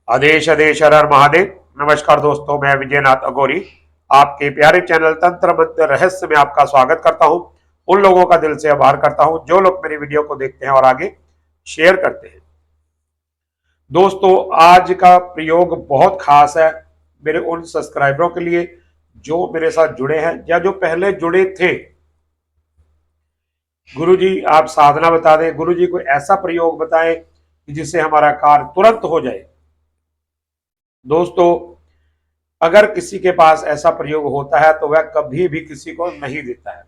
आदेश आदेश हर हर महादेव। नमस्कार दोस्तों, मैं विजयनाथ अघोरी आपके प्यारे चैनल तंत्र मंत्र रहस्य में आपका स्वागत करता हूं। उन लोगों का दिल से आभार करता हूं जो लोग मेरी वीडियो को देखते हैं और आगे शेयर करते हैं। दोस्तों, आज का प्रयोग बहुत खास है मेरे उन सब्सक्राइबरों के लिए जो मेरे साथ जुड़े हैं या जो पहले जुड़े थे। गुरुजी आप साधना बता दें, गुरुजी कोई ऐसा प्रयोग बताएं जिससे हमारा कार्य तुरंत हो जाए। दोस्तों, अगर किसी के पास ऐसा प्रयोग होता है तो वह कभी भी किसी को नहीं देता है।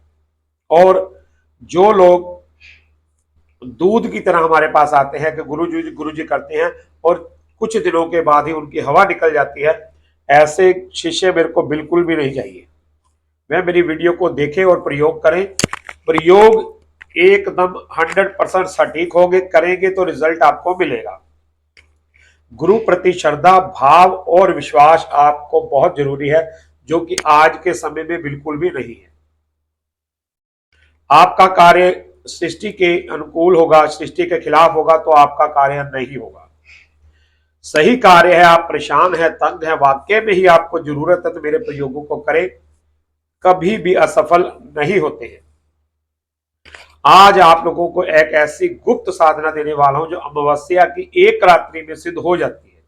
और जो लोग दूध की तरह हमारे पास आते हैं कि गुरुजी करते हैं और कुछ दिनों के बाद ही उनकी हवा निकल जाती है, ऐसे शिष्य मेरे को बिल्कुल भी नहीं चाहिए। वह मेरी वीडियो को देखें और प्रयोग करें। प्रयोग एकदम 100% सटीक होंगे, करेंगे तो रिजल्ट आपको मिलेगा। गुरु प्रति श्रद्धा, भाव और विश्वास आपको बहुत जरूरी है, जो कि आज के समय में बिल्कुल भी नहीं है। आपका कार्य सृष्टि के अनुकूल होगा, सृष्टि के खिलाफ होगा तो आपका कार्य नहीं होगा। सही कार्य है, आप परेशान है, तंग है, वाकई में ही आपको जरूरत है तो मेरे प्रयोगों को करें, कभी भी असफल नहीं होते हैं। आज आप लोगों को एक ऐसी गुप्त साधना देने वाला हूं जो अमावस्या की एक रात्रि में सिद्ध हो जाती है।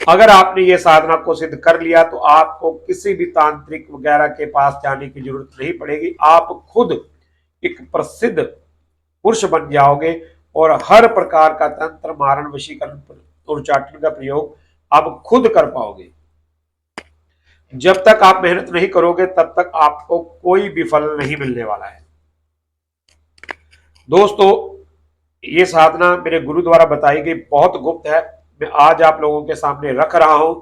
अगर आपने ये साधना को सिद्ध कर लिया तो आपको किसी भी तांत्रिक वगैरह के पास जाने की जरूरत नहीं पड़ेगी। आप खुद एक प्रसिद्ध पुरुष बन जाओगे और हर प्रकार का तंत्र, मारण, वशीकरण और उच्चाटन का प्रयोग आप खुद कर पाओगे। जब तक आप मेहनत नहीं करोगे तब तक आपको कोई भी फल नहीं मिलने वाला है। दोस्तों, ये साधना मेरे गुरु द्वारा बताई गई बहुत गुप्त है, मैं आज आप लोगों के सामने रख रहा हूं।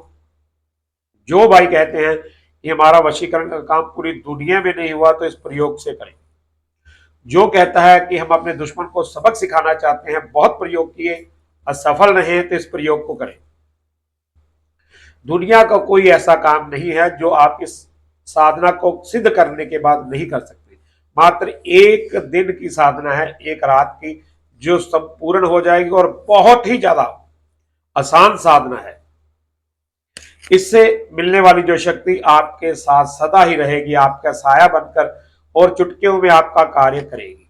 जो भाई कहते हैं कि हमारा वशीकरण का काम पूरी दुनिया में नहीं हुआ तो इस प्रयोग से करें। जो कहता है कि हम अपने दुश्मन को सबक सिखाना चाहते हैं, बहुत प्रयोग किए, असफल रहे, तो इस प्रयोग को करें। दुनिया का कोई ऐसा काम नहीं है जो आप इस साधना को सिद्ध करने के बाद नहीं कर सकते। मात्र एक दिन की साधना है, एक रात की, जो संपूर्ण हो जाएगी और बहुत ही ज्यादा आसान साधना है। इससे मिलने वाली जो शक्ति आपके साथ सदा ही रहेगी, आपका साया बनकर और चुटकियों में आपका कार्य करेगी।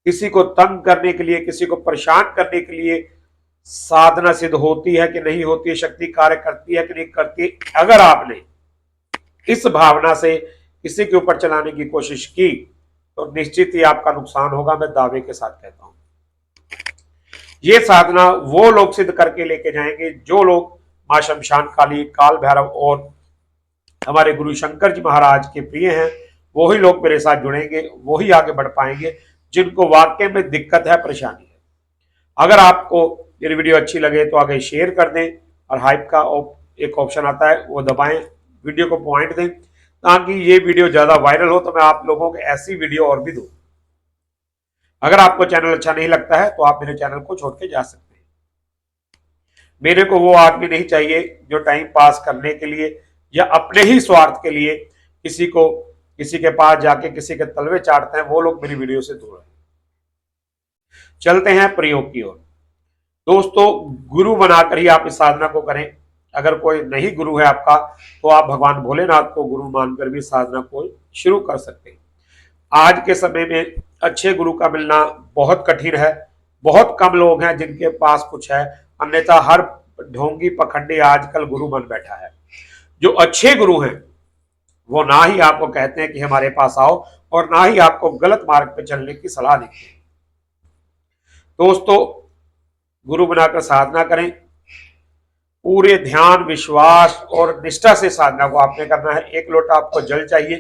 किसी को तंग करने के लिए, किसी को परेशान करने के लिए साधना सिद्ध होती है कि नहीं होती है, शक्ति कार्य करती है कि नहीं करती। अगर आपने इस भावना से किसी के ऊपर चलाने की कोशिश की तो निश्चित ही आपका नुकसान होगा, मैं दावे के साथ कहता हूं। ये साधना वो लोग सिद्ध करके लेके जाएंगे जो लोग मां शमशान काली, काल भैरव और हमारे गुरु शंकर जी महाराज के प्रिय हैं। वही लोग मेरे साथ जुड़ेंगे, वही आगे बढ़ पाएंगे जिनको वाकई में दिक्कत है, परेशानी है। अगर आपको ये वीडियो अच्छी लगे तो आगे शेयर कर दें और हाइप का एक ऑप्शन आता है वो दबाएं, वीडियो को पॉइंट दें ताकि ये वीडियो ज्यादा वायरल हो तो मैं आप लोगों को ऐसी वीडियो और भी दूं। अगर आपको चैनल अच्छा नहीं लगता है तो आप मेरे चैनल को छोड़ के जा सकते हैं। मेरे को वो आदमी नहीं चाहिए जो टाइम पास करने के लिए या अपने ही स्वार्थ के लिए किसी के पास जाके किसी के तलवे चाटते हैं। वो लोग मेरी वीडियो से दूर हैं। चलते हैं प्रयोग की ओर। दोस्तों, गुरु बनाकर ही आप इस साधना को करें। अगर कोई नहीं गुरु है आपका तो आप भगवान भोलेनाथ को गुरु मानकर भी साधना को शुरू कर सकते हैं। आज के समय में अच्छे गुरु का मिलना बहुत कठिन है। बहुत कम लोग हैं जिनके पास कुछ है, अन्यथा हर ढोंगी पखंडी आजकल गुरु बन बैठा है। जो अच्छे गुरु हैं वो ना ही आपको कहते हैं कि हमारे पास आओ और ना ही आपको गलत मार्ग पर चलने की सलाह देते हैं। दोस्तों, गुरु बनाकर साधना करें। पूरे ध्यान, विश्वास और निष्ठा से साधना को आपने करना है। एक लोटा आपको जल चाहिए,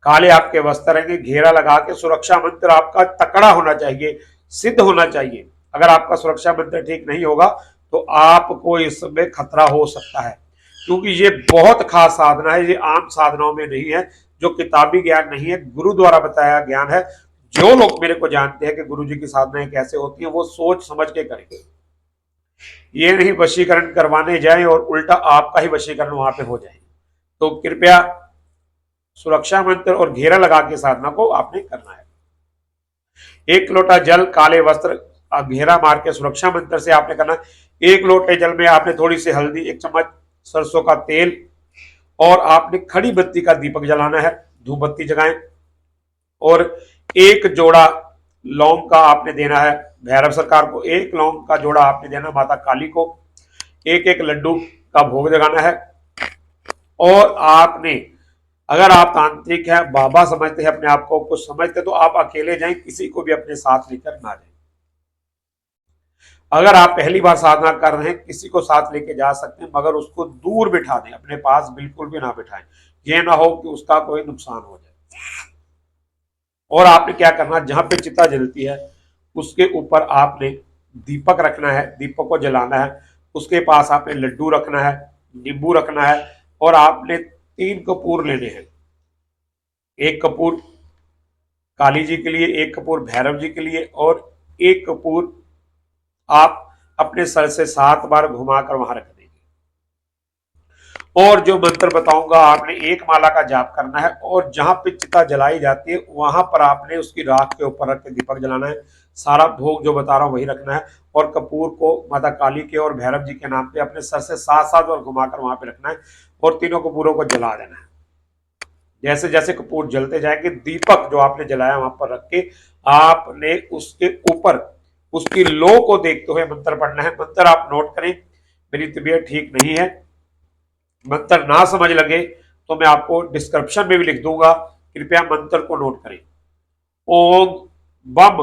काले आपके वस्त्र रहेंगे, घेरा लगा के सुरक्षा मंत्र आपका तकड़ा होना चाहिए, सिद्ध होना चाहिए। अगर आपका सुरक्षा मंत्र ठीक नहीं होगा तो आपको इसमें खतरा हो सकता है, क्योंकि ये बहुत खास साधना है। ये आम साधनाओं में नहीं है, जो किताबी ज्ञान नहीं है, गुरु द्वारा बताया ज्ञान है। जो लोग मेरे को जानते हैं कि गुरु जी की साधनाएं कैसे होती है वो सोच समझ के करेंगे। ये नहीं वशीकरण करवाने जाएं और उल्टा आपका ही वशीकरण वहां पे हो जाए। तो कृपया सुरक्षा मंत्र और घेरा लगा के साधना को आपने करना है। एक लोटा जल, काले वस्त्र घेरा मार के सुरक्षा मंत्र से आपने करना। 1 लोटे जल में आपने थोड़ी सी हल्दी, 1 चम्मच सरसों का तेल और आपने खड़ी बत्ती का दीपक जलाना है, धूप बत्ती जगाएं। और 1 जोड़ा लौंग का आपने देना है भैरव सरकार को, 1 लौंग का जोड़ा आपने देना माता काली को, 1 लड्डू का भोग लगाना है। और आपने, अगर आप तांत्रिक हैं, बाबा समझते हैं अपने आप को, कुछ समझते, तो आप अकेले जाएं, किसी को भी अपने साथ लेकर ना जाएं। अगर आप पहली बार साधना कर रहे हैं, किसी को साथ लेके जा सकते हैं, मगर उसको दूर बिठा दें, अपने पास बिल्कुल भी ना बिठाएं, ये ना हो कि उसका कोई नुकसान हो जाए। और आपने क्या करना, जहां पे चिता जलती है उसके ऊपर आपने दीपक रखना है, दीपक को जलाना है। उसके पास आपने लड्डू रखना है, नींबू रखना है और आपने 3 कपूर लेने हैं। 1 कपूर काली जी के लिए, 1 कपूर भैरव जी के लिए और 1 कपूर आप अपने सर से 7 बार घुमाकर वहां रख देंगे। और जो मंत्र बताऊंगा आपने 1 माला का जाप करना है और जहां पे चिता जलाई जाती है वहां पर आपने उसकी राख के ऊपर रख के दीपक जलाना है। सारा भोग जो बता रहा हूं वही रखना है और कपूर को माता काली के और भैरव जी के नाम पे अपने सर से 7 बार घुमाकर वहां पे रखना है और तीनों कपूरों को जला देना है। जैसे जैसे कपूर जलते जाएंगे, दीपक जो आपने जलाया वहां पर रख के आपने उसके ऊपर उसकी लो को देखते हुए मंत्र पढ़ना है। मंत्र आप नोट करें, मेरी तबीयत ठीक नहीं है, मंत्र ना समझ लगे तो मैं आपको डिस्क्रिप्शन में भी लिख दूंगा, कृपया मंत्र को नोट करें। ओम बम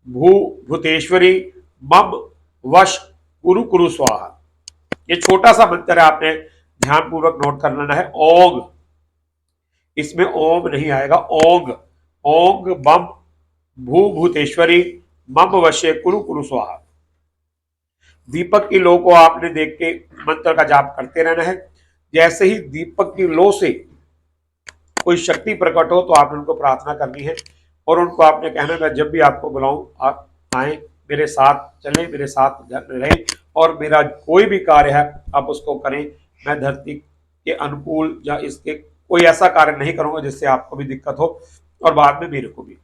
भू भूतेश्वरी मम वश कुरु कुरु स्वाहा। ये छोटा सा मंत्र है, आपने ध्यान पूर्वक नोट कर लेना है। ओंग, इसमें ओम नहीं आएगा, ओंग। ओंग बम भू भूतेश्वरी मम वश्य कुरु कुरु स्वाहा। दीपक की लो को आपने देख के मंत्र का जाप करते रहना है। जैसे ही दीपक की लो से कोई शक्ति प्रकट हो तो आपने उनको प्रार्थना करनी है और उनको आपने कहना, मैं जब भी आपको बुलाऊं आप आए, मेरे साथ चलें, मेरे साथ रहें और मेरा कोई भी कार्य है आप उसको करें। मैं धरती के अनुकूल या इसके कोई ऐसा कार्य नहीं करूंगा जिससे आपको भी दिक्कत हो और बाद में मेरे को भी।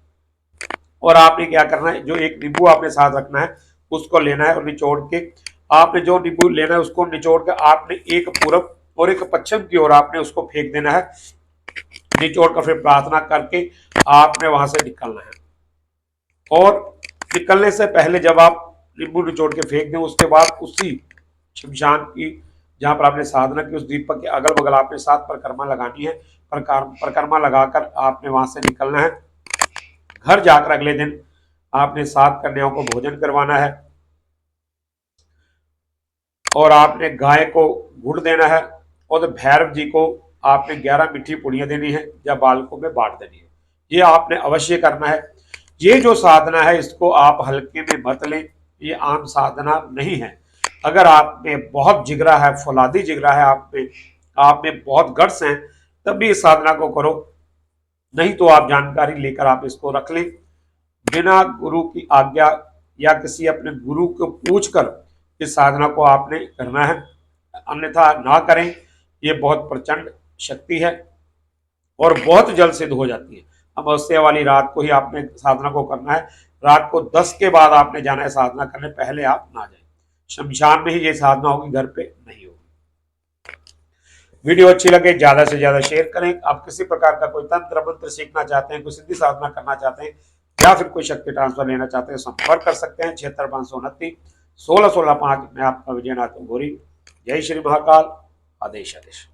और आपने क्या करना है, जो 1 नींबू आपने साथ रखना है उसको लेना है और निचोड़ के आपने जो नींबू लेना है उसको निचोड़ के आपने 1 पूरब और 1 पश्चिम की ओर आपने उसको फेंक देना है। निचोड़ कर फिर प्रार्थना करके आपने वहां से निकलना है। और निकलने से पहले जब आप नींबू निचोड़ के फेंक दें, उसके बाद उसी शमशान की जहां पर आपने साधना की उस दीपक के अगल बगल आपने 7 परिक्रमा लगानी है। परिक्रमा लगाकर आपने वहां से निकलना है। घर जाकर अगले दिन आपने 7 कन्याओं को भोजन करवाना है और आपने गाय को गुड़ देना है और भैरव जी को आपने 11 मीठी पुड़ियां देनी है या बालकों में बांट देनी है। ये आपने अवश्य करना है। ये जो साधना है इसको आप हल्के में मत लें, ये आम साधना नहीं है। अगर आप में बहुत जिगरा है, फौलादी जिगरा है, आप में बहुत गट्स हैं, तब भी इस साधना को करो, नहीं तो आप जानकारी लेकर आप इसको रख लें। बिना गुरु की आज्ञा या किसी अपने गुरु को पूछकर इस साधना को आपने करना है, अन्यथा ना करें। ये बहुत प्रचंड शक्ति है और बहुत जल्द सिद्ध हो जाती है। अमावस्या वाली रात को ही आपने साधना को करना है। रात को 10 के बाद आपने जाना है साधना करने, पहले आप ना जाए। शमशान में ही ये साधना होगी, घर पे नहीं होगी। वीडियो अच्छी लगे ज्यादा से ज्यादा शेयर करें। आप किसी प्रकार का कोई तंत्र मंत्र सीखना चाहते हैं, कोई सिद्धि साधना करना चाहते हैं या फिर कोई शक्ति ट्रांसफर लेना चाहते हैं, संपर्क कर सकते हैं। 76 529 16 16 5 में आपका विजयनाथ गौरी। जय श्री महाकाल। आदेश आदेश।